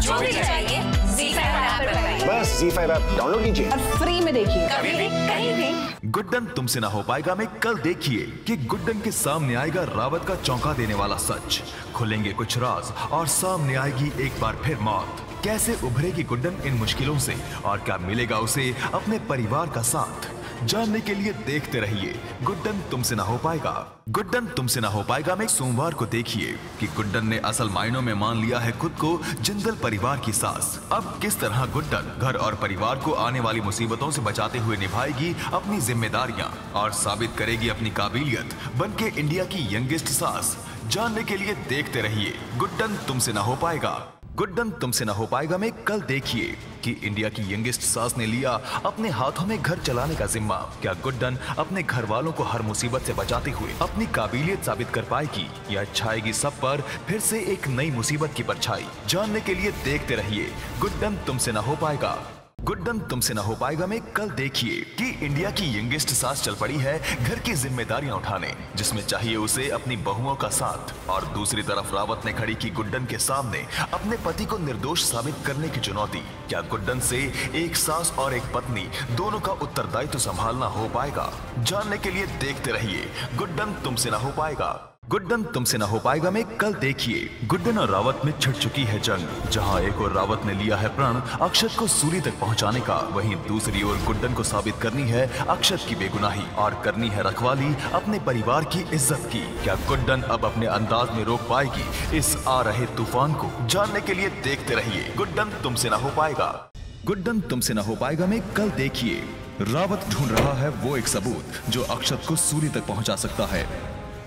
जो भी चाहिए ZEE5 ऐप पर पाइए। बस ZEE5 ऐप डाउनलोड कीजिए और फ्री में देखिए, कभी भी कहीं भी। गुड्डन तुमसे ना हो पाएगा में कल देखिए कि गुड्डन के सामने आएगा रावत का चौंका देने वाला सच, खुलेंगे कुछ राज और सामने आएगी एक बार फिर मौत। कैसे उभरेगी गुड्डन इन मुश्किलों से और क्या मिलेगा उसे अपने परिवार का साथ, जानने के लिए देखते रहिए गुड्डन तुमसे ना हो पाएगा। गुड्डन तुमसे ना हो पाएगा में सोमवार को देखिए कि गुड्डन ने असल मायनों में मान लिया है खुद को जिंदल परिवार की सास। अब किस तरह गुड्डन घर और परिवार को आने वाली मुसीबतों से बचाते हुए निभाएगी अपनी जिम्मेदारियां और साबित करेगी अपनी काबिलियत बनके इंडिया की यंगेस्ट सास, जानने के लिए देखते रहिए गुड्डन तुमसे ना हो पाएगा। गुड्डन तुमसे ना हो पाएगा में कल देखिए कि इंडिया की यंगेस्ट सास ने लिया अपने हाथों में घर चलाने का जिम्मा। क्या गुड्डन अपने घर वालों को हर मुसीबत से बचाते हुए अपनी काबिलियत साबित कर पाएगी या छाएगी सब पर फिर से एक नई मुसीबत की परछाई, जानने के लिए देखते रहिए गुड्डन तुमसे ना हो पाएगा। गुड्डन तुमसे ना हो पाएगा में कल देखिए कि इंडिया की यंगेस्ट सास चल पड़ी है घर की जिम्मेदारियां उठाने, जिसमें चाहिए उसे अपनी बहुओं का साथ, और दूसरी तरफ रावत ने खड़ी की गुड्डन के सामने अपने पति को निर्दोष साबित करने की चुनौती। क्या गुड्डन से एक सास और एक पत्नी दोनों का उत्तरदायित्व संभालना हो पाएगा, जानने के लिए देखते रहिए गुड्डन तुमसे ना हो पाएगा। गुड्डन तुमसे ना हो पाएगा में कल देखिए गुड्डन और रावत में छिड़ चुकी है जंग, जहां एक और रावत ने लिया है प्रण अक्षत को सूली तक पहुंचाने का, वहीं दूसरी ओर गुड्डन को साबित करनी है अक्षत की बेगुनाही और करनी है रखवाली अपने परिवार की इज्जत की। क्या गुड्डन अब अपने अंदाज में रोक पाएगी इस आ रहे तूफान को, जानने के लिए देखते रहिए गुड्डन तुमसे ना हो पाएगा। गुड्डन तुमसे ना हो पाएगा में कल देखिए रावत ढूंढ रहा है वो एक सबूत जो अक्षत को सूली तक पहुंचा सकता है,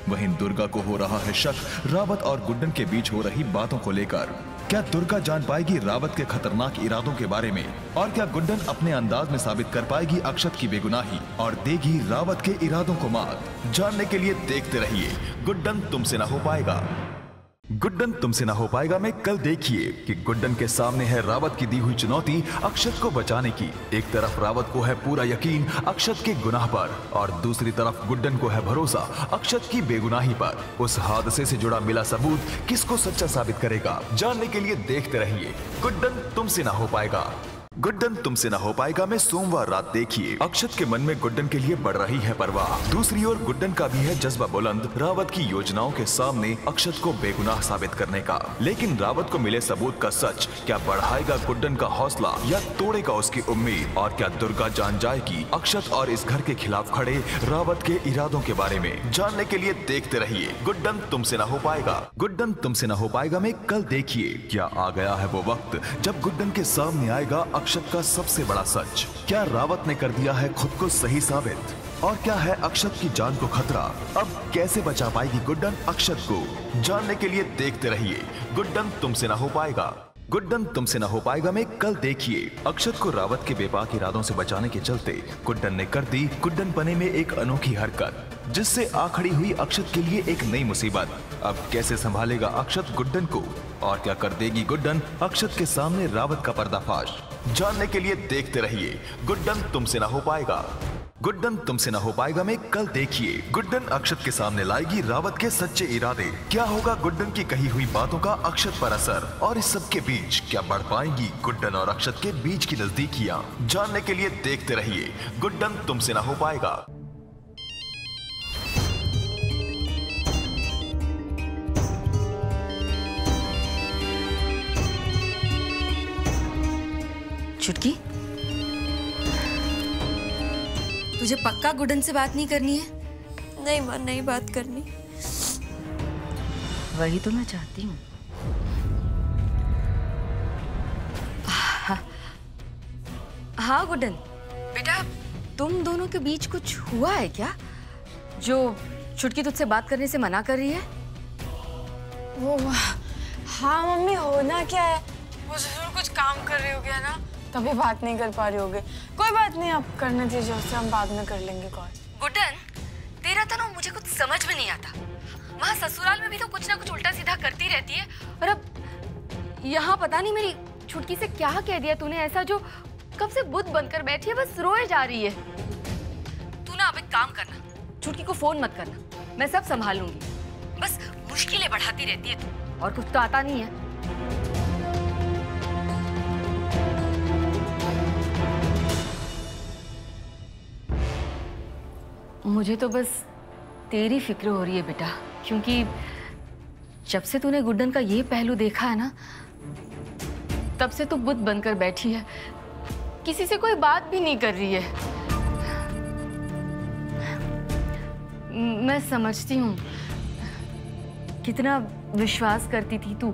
वहीं दुर्गा को हो रहा है शक रावत और गुड्डन के बीच हो रही बातों को लेकर। क्या दुर्गा जान पाएगी रावत के खतरनाक इरादों के बारे में, और क्या गुड्डन अपने अंदाज में साबित कर पाएगी अक्षत की बेगुनाही और देगी रावत के इरादों को मात, जानने के लिए देखते रहिए गुड्डन तुमसे ना हो पाएगा। गुड्डन तुमसे ना हो पाएगा में कल देखिए कि गुड्डन के सामने है रावत की दी हुई चुनौती अक्षत को बचाने की। एक तरफ रावत को है पूरा यकीन अक्षत के गुनाह पर और दूसरी तरफ गुड्डन को है भरोसा अक्षत की बेगुनाही पर। उस हादसे से जुड़ा मिला सबूत किसको सच्चा साबित करेगा, जानने के लिए देखते रहिए गुड्डन तुमसे ना हो पाएगा। गुड्डन तुमसे ना हो पाएगा में सोमवार रात देखिए अक्षत के मन में गुड्डन के लिए बढ़ रही है परवाह, दूसरी ओर गुड्डन का भी है जज्बा बुलंद रावत की योजनाओं के सामने अक्षत को बेगुनाह साबित करने का। लेकिन रावत को मिले सबूत का सच क्या बढ़ाएगा गुड्डन का हौसला या तोड़ेगा उसकी उम्मीद, और क्या दुर्गा जान जाएगी अक्षत और इस घर के खिलाफ खड़े रावत के इरादों के बारे में, जानने के लिए देखते रहिए गुड्डन तुमसे ना हो पाएगा। गुड्डन तुमसे ना हो पाएगा में कल देखिए क्या आ गया है वो वक्त जब गुड्डन के सामने आएगा अक्षत का सबसे बड़ा सच। क्या रावत ने कर दिया है खुद को सही साबित, और क्या है अक्षत की जान को खतरा, अब कैसे बचा पाएगी गुड्डन अक्षत को, जानने के लिए देखते रहिए गुड्डन तुमसे ना हो पाएगा। गुड्डन तुमसे ना हो पाएगा में कल देखिए अक्षत को रावत के बेपाक इरादों से बचाने के चलते गुड्डन ने कर दी गुड्डन पने में एक अनोखी हरकत, जिससे आ खड़ी हुई अक्षत के लिए एक नई मुसीबत। अब कैसे संभालेगा अक्षत गुड्डन को, और क्या कर देगी गुड्डन अक्षत के सामने रावत का पर्दाफाश, जानने के लिए देखते रहिए गुड्डन तुमसे ना हो पाएगा। गुड्डन तुमसे ना हो पाएगा में कल देखिए गुड्डन अक्षत के सामने लाएगी रावत के सच्चे इरादे। क्या होगा गुड्डन की कही हुई बातों का अक्षत पर असर, और इस सब के बीच क्या बढ़ पाएंगी गुड्डन और अक्षत के बीच की नजदीकियां, जानने के लिए देखते रहिए गुड्डन तुमसे ना हो पाएगा। चुटकी, तुझे पक्का गुड्डन से बात नहीं करनी है? नहीं मां, नहीं बात करनी। वही तो मैं चाहती हूँ। हाँ गुड्डन बेटा, तुम दोनों के बीच कुछ हुआ है क्या जो चुटकी तुझसे बात करने से मना कर रही है? वो हाँ मम्मी, होना क्या है, वो जरूर कुछ काम कर रही होगी ना, तभी बात नहीं कर पा रही होगी। कोई बात नहीं, आप करने दीजिए उससे, हम बाद में कर लेंगे कॉल। गुड्डन, तेरा तो ना मुझे कुछ समझ में नहीं आता। वहाँ ससुराल में भी तो कुछ ना कुछ उल्टा सीधा करती रहती है, और अब यहाँ पता नहीं मेरी छुटकी से क्या कह दिया तूने ऐसा जो कब से बुद्ध बनकर बैठी है, बस रोए जा रही है। तू ना अब एक काम करना, छुटकी को फोन मत करना, मैं सब संभाल लूंगी। बस मुश्किलें बढ़ाती रहती है तू, और कुछ तो आता नहीं है। मुझे तो बस तेरी फिक्र हो रही है बेटा, क्योंकि जब से तूने गुड्डन का ये पहलू देखा है ना, तब से तो बुत बनकर बैठी है, किसी से कोई बात भी नहीं कर रही है। मैं समझती हूँ कितना विश्वास करती थी तू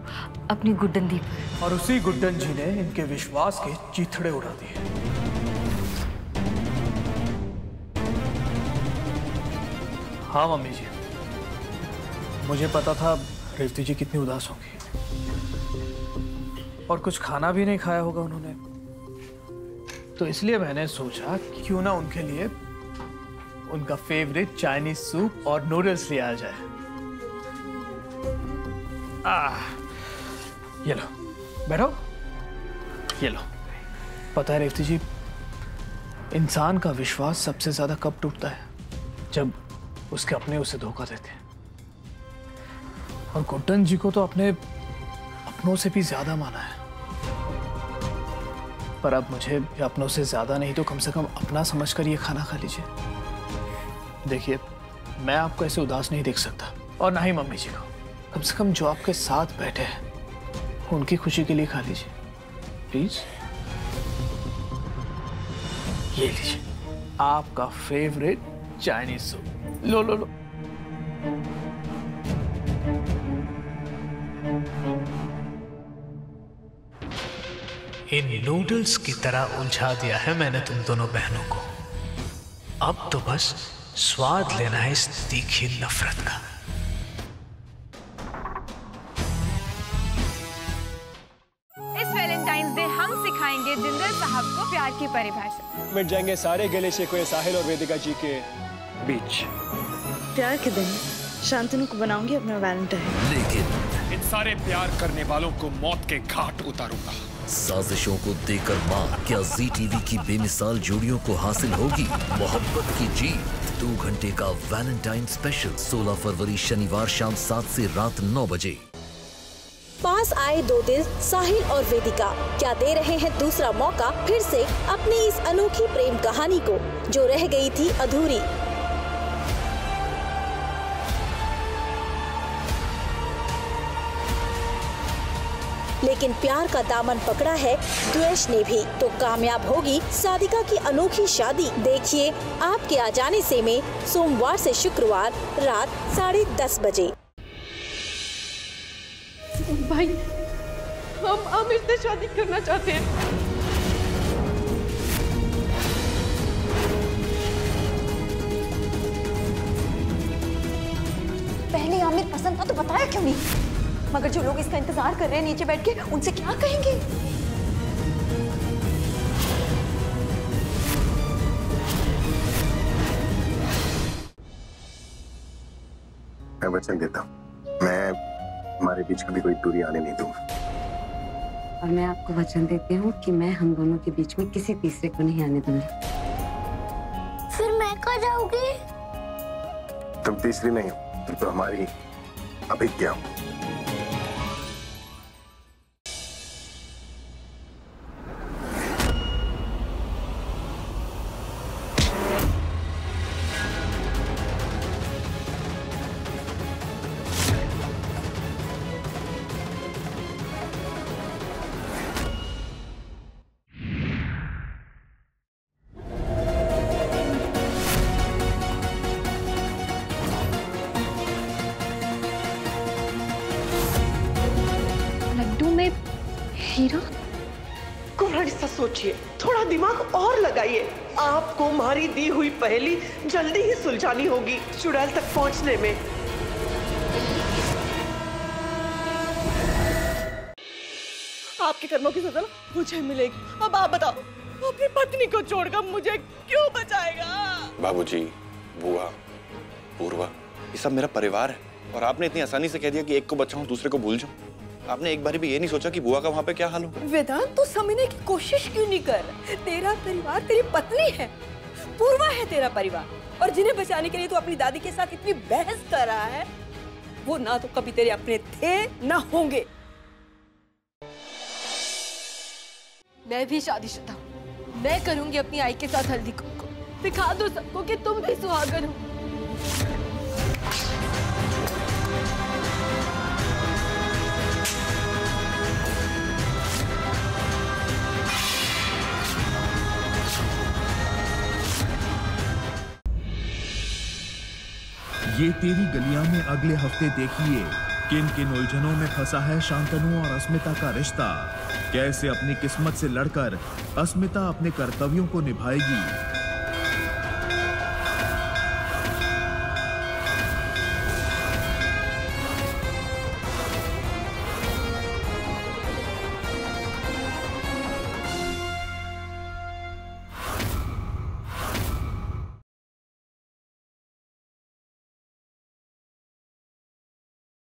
अपनी गुड्डन दी पर, और उसी गुड्डन जी ने इनके विश्वास के चीथड़े उड़ा दिए। हाँ मम्मी जी, मुझे पता था रेवती जी कितनी उदास होंगी, और कुछ खाना भी नहीं खाया होगा उन्होंने, तो इसलिए मैंने सोचा क्यों ना उनके लिए उनका फेवरेट चाइनीज सूप और नूडल्स ले आ जाए। ये लो, बैठो। ये लो। पता है रेवती जी, इंसान का विश्वास सबसे ज्यादा कब टूटता है? जब उसके अपने उसे धोखा देते हैं। और गुड्डन जी को तो अपने अपनों से भी ज्यादा माना है, पर अब मुझे अपनों से ज्यादा नहीं तो कम से कम अपना समझकर ये खाना खा लीजिए। देखिए, मैं आपको ऐसे उदास नहीं देख सकता, और ना ही मम्मी जी को। कम से कम जो आपके साथ बैठे हैं उनकी खुशी के लिए खा लीजिए प्लीज। ये लीजिए आपका फेवरेट चाइनीज सूप। लो लो लो। इन नूडल्स की तरह उलझा दिया है मैंने तुम दोनों बहनों को। अब तो बस स्वाद लेना है इस तीखी नफरत का। इस वैलेंटाइंस डे हम सिखाएंगे जिंदल साहब को प्यार की परिभाषा। मिट जाएंगे सारे गिले शिकवे साहिल और वेदिका जी के बीच। प्यार के दिन शांतनु को बनाऊंगी अपना वैलेंटाइन। लेकिन इन सारे प्यार करने वालों को मौत के घाट उतारूंगा। साजिशों को देकर मार, क्या जी टीवी की बेमिसाल जोड़ियों को हासिल होगी मोहब्बत की जीत? 2 घंटे का वैलेंटाइन स्पेशल 16 फरवरी शनिवार शाम 7 से रात 9 बजे। पास आए 2 दिल साहिल और वेदिका क्या दे रहे हैं दूसरा मौका फिर से अपनी इस अनोखी प्रेम कहानी को जो रह गई थी अधूरी। लेकिन प्यार का दामन पकड़ा है द्वेष ने भी, तो कामयाब होगी सादिका की अनोखी शादी। देखिए आपके आ जाने से में सोमवार से शुक्रवार रात 10:30 बजे। भाई, हम आमिर से शादी करना चाहते हैं। पहले आमिर पसंद था तो बताया क्यों नहीं? मगर जो लोग इसका इंतजार कर रहे हैं नीचे बैठ के, उनसे क्या कहेंगे? मैं वचन देता हूँ, मैं हमारे बीच कभी कोई दूरी आने नहीं दूंगा। और मैं आपको वचन देती हूँ कि मैं हम दोनों के बीच में किसी तीसरे को नहीं आने दूंगी। फिर मैं कहाँ जाऊंगी? तुम तीसरी नहीं हो, तुम तो हमारी अभिज्ञा हो। हीरा? कुमारी सा सोचिए, थोड़ा दिमाग और लगाइए। आपको हमारी दी हुई पहेली जल्दी ही सुलझानी होगी चुड़ैल तक पहुंचने में। आपके कर्मों की सजा मुझे मिलेगी। अब आप बताओ, अपनी पत्नी को छोड़कर मुझे क्यों बचाएगा? बाबूजी, बुआ, पूर्वा, ये सब मेरा परिवार है, और आपने इतनी आसानी से कह दिया कि एक को बचाऊं दूसरे को भूल जाऊं। आपने एक बार भी ये नहीं सोचा कि बुआ का वहाँ पे क्या हाल हो? वेदांत, तू समझने की कोशिश क्यों नहीं कर? तेरा परिवार तेरी पत्नी है, पूर्वा है तेरा परिवार, और जिन्हें बचाने के लिए तू अपनी दादी के साथ इतनी बहस कर रहा है, वो ना तो कभी तेरे अपने थे ना होंगे। मैं भी शादीशुदा हूँ। मैं करूंगी अपनी आई के साथ हल्दी कुमकुम। दिखा दो सबको कि तुम भी सुहागन हो। ये तेरी गलियां में अगले हफ्ते देखिए किन किन उलझनों में फंसा है शांतनु और अस्मिता का रिश्ता। कैसे अपनी किस्मत से लड़कर अस्मिता अपने कर्तव्यों को निभाएगी